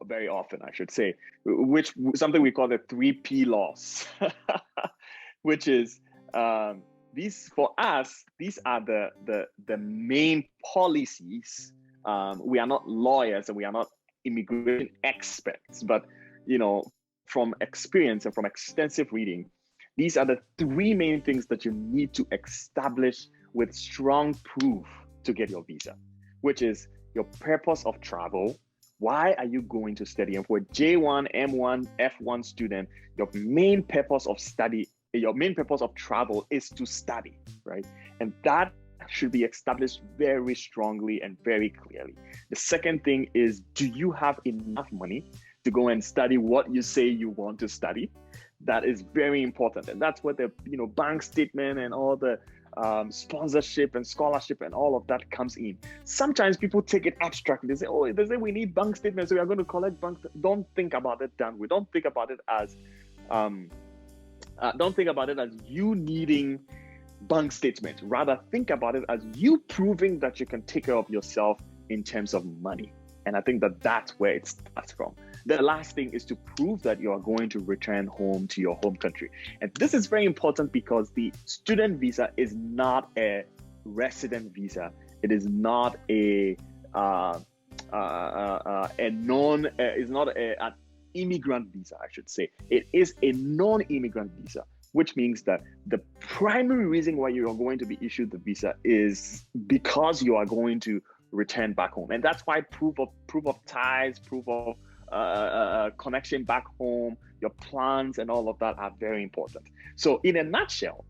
very often, I should say, which something we call the 3P laws, which is these for us. These are the main policies. We are not lawyers and we are not immigration experts, but from experience and from extensive reading, these are the three main things that you need to establish with strong proof to get your visa, which is your purpose of travel. Why are you going to study? And for a J1, M1, F1 student, your main purpose of travel is to study, right? And that should be established very strongly and very clearly. The second thing is, do you have enough money to go and study what you say you want to study? That is very important. And that's what the bank statement and all the sponsorship and scholarship and all of that comes in. Sometimes people take it abstractly. They say, we need bank statements, so we are going to collect bank. Don't think about it that way. Don't think about it as you needing bank statements. Rather, think about it as you proving that you can take care of yourself in terms of money. And I think that's where it starts from. The last thing is to prove that you are going to return home to your home country. And this is very important because the student visa is not a resident visa. It is not an immigrant visa, I should say. It is a non-immigrant visa, which means that the primary reason why you are going to be issued the visa is because you are going to return back home. And that's why proof of ties, proof of connection back home, your plans and all of that are very important. So in a nutshell,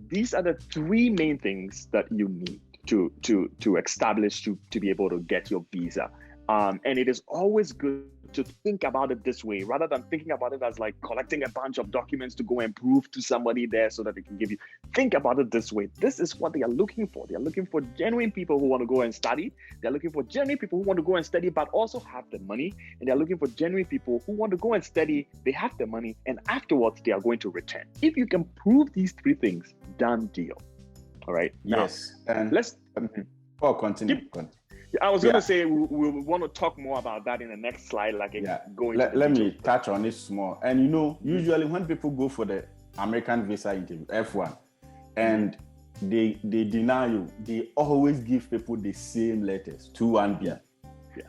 these are the three main things that you need to establish to be able to get your visa. And it is always good to think about it this way, rather than thinking about it as like collecting a bunch of documents to go and prove to somebody there so that they can give you. Think about it this way. This is what they are looking for. They are looking for genuine people who want to go and study. They're looking for genuine people who want to go and study, but also have the money. And they're looking for genuine people who want to go and study. They have the money, and afterwards they are going to return. If you can prove these three things, done deal. All right. Yes. Now, and let's continue. I was going to say we want to talk more about that in the next slide. Let me touch on it small. And usually when people go for the American visa interview, F1, and they deny you, they always give people the same letters, 2-1B. Yeah.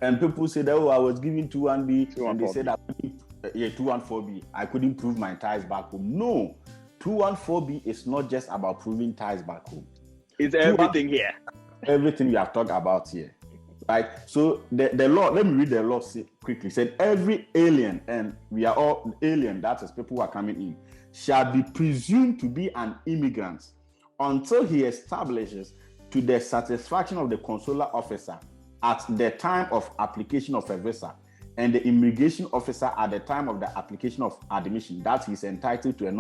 And people say that, I was given 2-1B, and they said 2-1-4B. I couldn't prove my ties back home. No, 2-1-4B is not just about proving ties back home. It's everything here. Everything we have talked about here. Right, so the law, let me read the law quickly. It said every alien, and we are all alien, that is people who are coming in, shall be presumed to be an immigrant until he establishes to the satisfaction of the consular officer at the time of application of a visa and the immigration officer at the time of the application of admission that he is entitled to a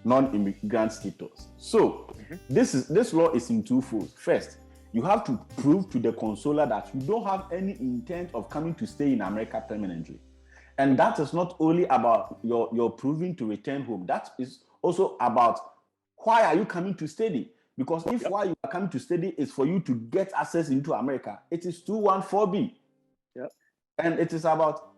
non-immigrant status. So this law is in two folds. First, you have to prove to the consular that you don't have any intent of coming to stay in America permanently. And that is not only about your proving to return home. That is also about why are you coming to study? Because if why you are coming to study is for you to get access into America, it is 2-1-4B. Yep. And it is about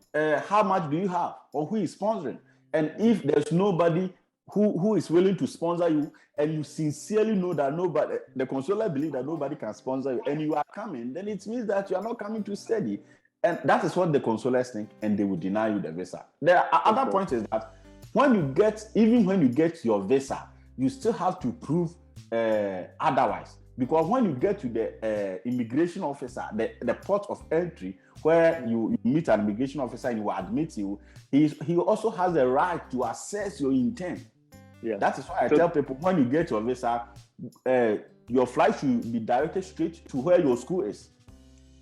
how much do you have or who is sponsoring. And if there's nobody who is willing to sponsor you, and you sincerely know that nobody, the consular believe that nobody can sponsor you, and you are coming, then it means that you are not coming to study. And that is what the consulars think, and they will deny you the visa. The other point is that even when you get your visa, you still have to prove otherwise. Because when you get to the immigration officer, the port of entry, where you meet an immigration officer and he will admit you, he also has a right to assess your intent. Yeah. That is why I tell people, when you get your visa, your flight should be directed straight to where your school is.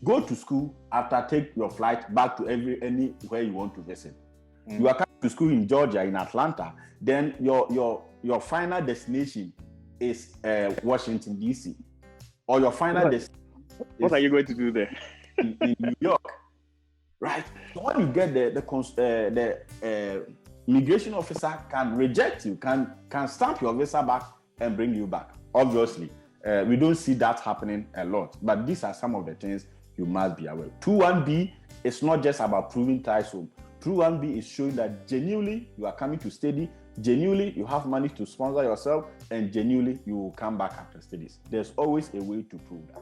Go to school after take your flight back to anywhere you want to visit. You are coming to school in Georgia, in Atlanta, then your final destination is Washington, D.C. Or your final destination. What are you going to do there? in New York, right? So when you get the immigration officer can reject you, can stamp your visa back and bring you back. Obviously, we don't see that happening a lot, but these are some of the things you must be aware. 21B is not just about proving ties home. 21B is showing that genuinely you are coming to study, genuinely you have money to sponsor yourself, and genuinely you will come back after studies. There's always a way to prove that.